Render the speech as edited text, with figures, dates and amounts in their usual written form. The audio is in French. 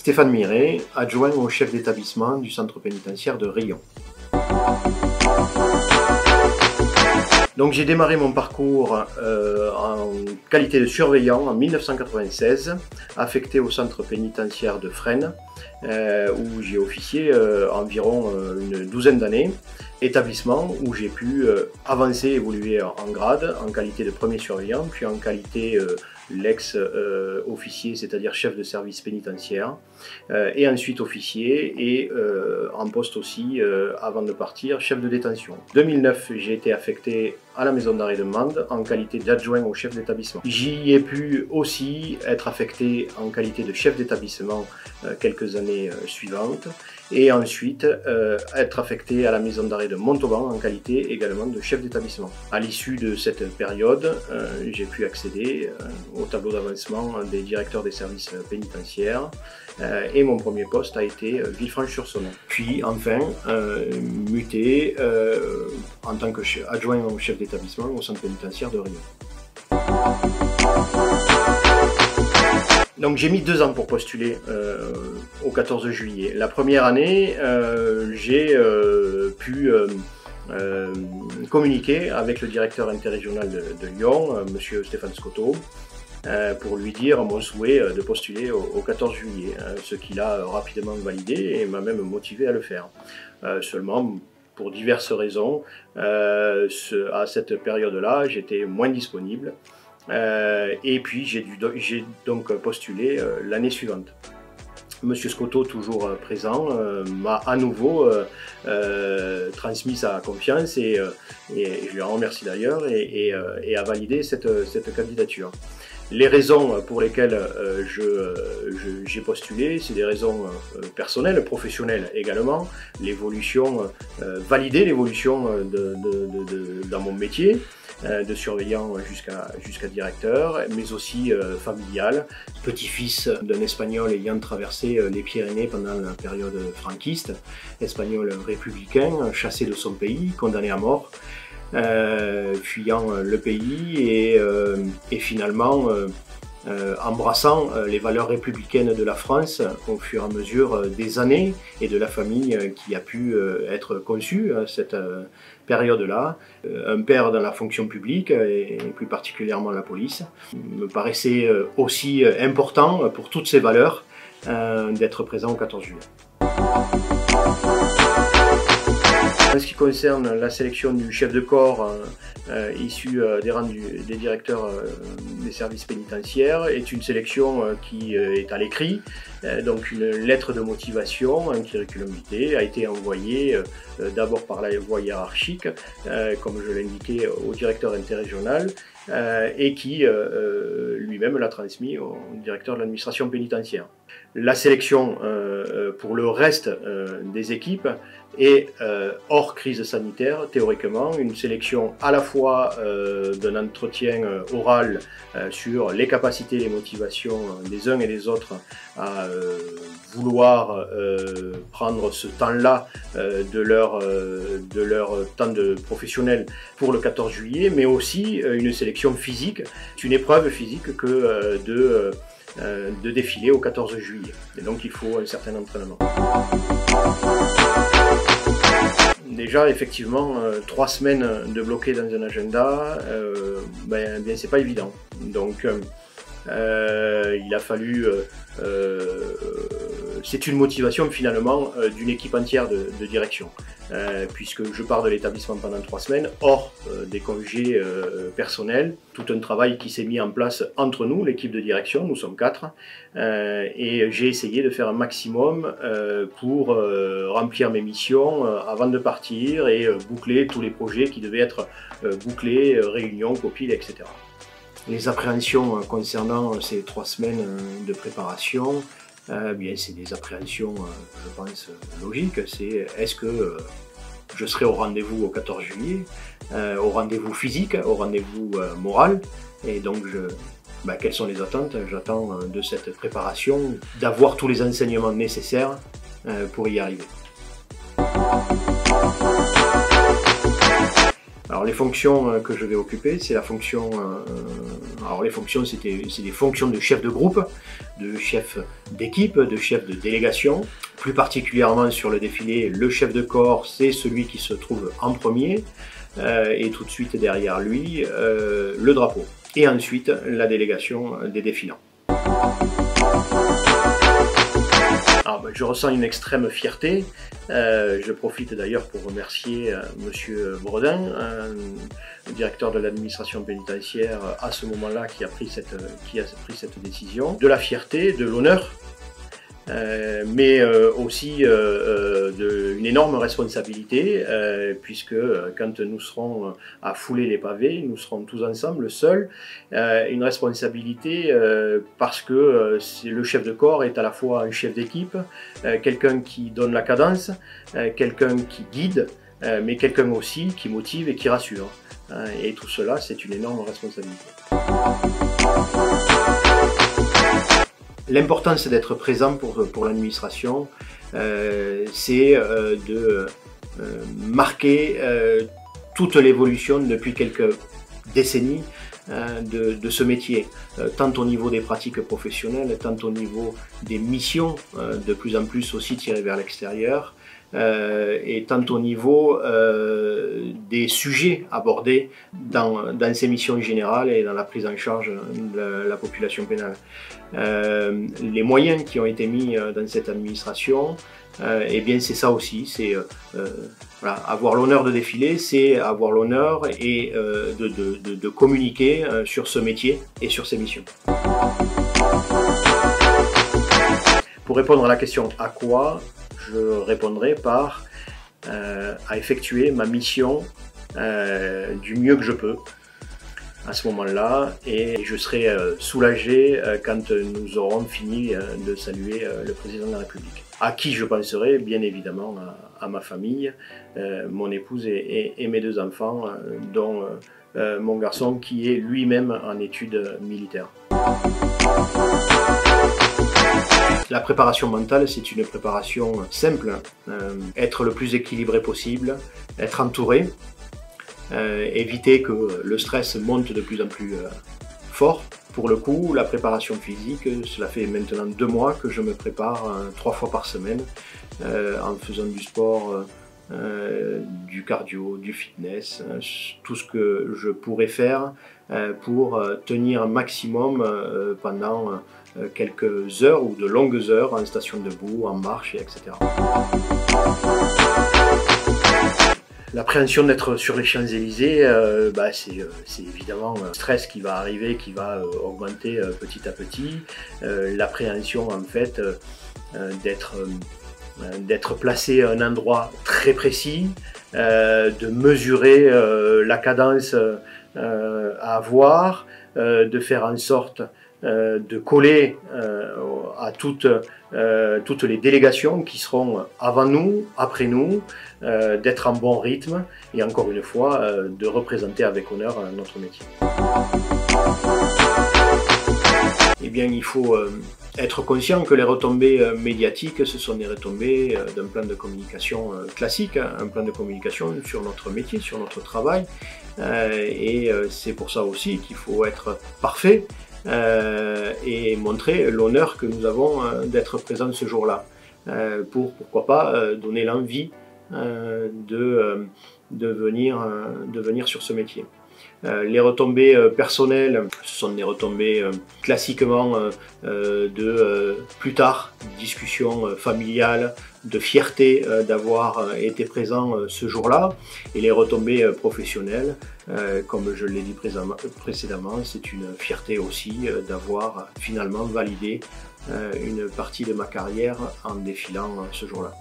Stéphane Miret, adjoint au chef d'établissement du centre pénitentiaire de Riom. Donc j'ai démarré mon parcours en qualité de surveillant en 1996, affecté au centre pénitentiaire de Fresnes, où j'ai officié environ une douzaine d'années, établissement où j'ai pu avancer, évoluer en grade, en qualité de premier surveillant, puis en qualité l'ex-officier, c'est-à-dire chef de service pénitentiaire, et ensuite officier, et en poste aussi, avant de partir, chef de détention. En 2009, j'ai été affecté à la maison d'arrêt de Mende en qualité d'adjoint au chef d'établissement. J'y ai pu aussi être affecté en qualité de chef d'établissement quelques années suivantes, et ensuite être affecté à la maison d'arrêt de Montauban en qualité également de chef d'établissement. À l'issue de cette période, j'ai pu accéder au tableau d'avancement des directeurs des services pénitentiaires, et mon premier poste a été Villefranche-sur-Saône. Puis enfin, muté en tant qu'adjoint au chef d'établissement au centre pénitentiaire de Riom. Donc j'ai mis 2 ans pour postuler au 14 juillet. La première année, j'ai pu communiquer avec le directeur interrégional de Lyon, M. Stéphane Scotto, pour lui dire mon souhait de postuler au 14 juillet, ce qu'il a rapidement validé et m'a même motivé à le faire. Seulement, pour diverses raisons, à cette période-là, j'étais moins disponible. Et puis j'ai donc postulé l'année suivante. Monsieur Scotto, toujours présent, m'a à nouveau transmis sa confiance et je lui en remercie d'ailleurs et a validé cette candidature. Les raisons pour lesquelles j'ai postulé, c'est des raisons personnelles, professionnelles également, l'évolution, valider l'évolution dans mon métier, de surveillant jusqu'à directeur, mais aussi familial. Petit-fils d'un Espagnol ayant traversé les Pyrénées pendant la période franquiste, Espagnol républicain, chassé de son pays, condamné à mort, fuyant le pays et finalement embrassant les valeurs républicaines de la France au fur et à mesure des années et de la famille qui a pu être conçue à cette période-là. Un père dans la fonction publique et plus particulièrement la police me paraissait aussi important pour toutes ces valeurs d'être présent au 14 juillet. En ce qui concerne la sélection du chef de corps issu des rangs des directeurs des services pénitentiaires, est une sélection qui est à l'écrit. Donc une lettre de motivation, un curriculum vitae, a été envoyée d'abord par la voie hiérarchique, comme je l'indiquais, au directeur interrégional, et qui lui-même l'a transmis au directeur de l'administration pénitentiaire. La sélection pour le reste des équipes est hors crise sanitaire, théoriquement, une sélection à la fois d'un entretien oral sur les capacités et les motivations des uns et des autres à vouloir prendre ce temps-là de leur temps de professionnel pour le 14 juillet, mais aussi une sélection physique, c'est une épreuve physique que de défiler au 14 juillet. Et donc il faut un certain entraînement. Déjà, effectivement, 3 semaines de bloqué dans un agenda, bien c'est pas évident. Donc il a fallu... c'est une motivation finalement d'une équipe entière de direction, puisque je pars de l'établissement pendant 3 semaines, hors des congés personnels, tout un travail qui s'est mis en place entre nous, l'équipe de direction, nous sommes 4, et j'ai essayé de faire un maximum pour remplir mes missions avant de partir et boucler tous les projets qui devaient être bouclés, réunions, copies, etc. Les appréhensions concernant ces 3 semaines de préparation, c'est des appréhensions, je pense, logiques. C'est est-ce que je serai au rendez-vous au 14 juillet, au rendez-vous physique, au rendez-vous moral, et donc quelles sont les attentes? J'attends de cette préparation d'avoir tous les enseignements nécessaires pour y arriver. Alors les fonctions que je vais occuper, c'est la fonction, alors les fonctions c'est des fonctions de chef de groupe, de chef d'équipe, de chef de délégation. Plus particulièrement sur le défilé, le chef de corps c'est celui qui se trouve en premier et tout de suite derrière lui le drapeau. Et ensuite la délégation des défilants. Alors, je ressens une extrême fierté. Je profite d'ailleurs pour remercier Monsieur Bredin, le directeur de l'administration pénitentiaire à ce moment-là qui a pris cette décision. De la fierté, de l'honneur, mais aussi une énorme responsabilité, puisque quand nous serons à fouler les pavés, nous serons tous ensemble, seuls, une responsabilité parce que le chef de corps est à la fois un chef d'équipe, quelqu'un qui donne la cadence, quelqu'un qui guide, mais quelqu'un aussi qui motive et qui rassure. Et tout cela, c'est une énorme responsabilité. L'importance d'être présent pour l'administration, c'est de marquer toute l'évolution depuis quelques décennies de ce métier, tant au niveau des pratiques professionnelles, tant au niveau des missions, de plus en plus aussi tirées vers l'extérieur, et tant au niveau des sujets abordés dans ces missions générales et dans la prise en charge de la population pénale. Les moyens qui ont été mis dans cette administration, eh bien c'est ça aussi, c'est voilà, avoir l'honneur de défiler, c'est avoir l'honneur et de communiquer sur ce métier et sur ses missions. Pour répondre à la question « à quoi ?», je répondrai par à effectuer ma mission du mieux que je peux à ce moment-là, et je serai soulagé quand nous aurons fini de saluer le président de la République. À qui je penserai? Bien évidemment à ma famille, mon épouse et mes deux enfants, dont mon garçon qui est lui-même en études militaires. La préparation mentale, c'est une préparation simple, être le plus équilibré possible, être entouré, éviter que le stress monte de plus en plus fort. Pour le coup, la préparation physique, cela fait maintenant 2 mois que je me prépare 3 fois par semaine en faisant du sport, du cardio, du fitness, tout ce que je pourrais faire pour tenir un maximum pendant quelques heures ou de longues heures en station debout, en marche, etc. L'appréhension d'être sur les Champs-Élysées, c'est évidemment un stress qui va arriver, qui va augmenter petit à petit. L'appréhension en fait d'être placé à un endroit très précis, de mesurer la cadence à avoir, de faire en sorte de coller à toutes les délégations qui seront avant nous, après nous, d'être en bon rythme et encore une fois de représenter avec honneur notre métier. Eh bien, il faut être conscient que les retombées médiatiques, ce sont des retombées d'un plan de communication classique, un plan de communication sur notre métier, sur notre travail, et c'est pour ça aussi qu'il faut être parfait et montrer l'honneur que nous avons d'être présents ce jour-là, pour pourquoi pas donner l'envie de venir sur ce métier. Les retombées personnelles, ce sont des retombées classiquement de plus tard, discussions familiales, de fierté d'avoir été présent ce jour-là. Et les retombées professionnelles, comme je l'ai dit précédemment, c'est une fierté aussi d'avoir finalement validé une partie de ma carrière en défilant ce jour-là.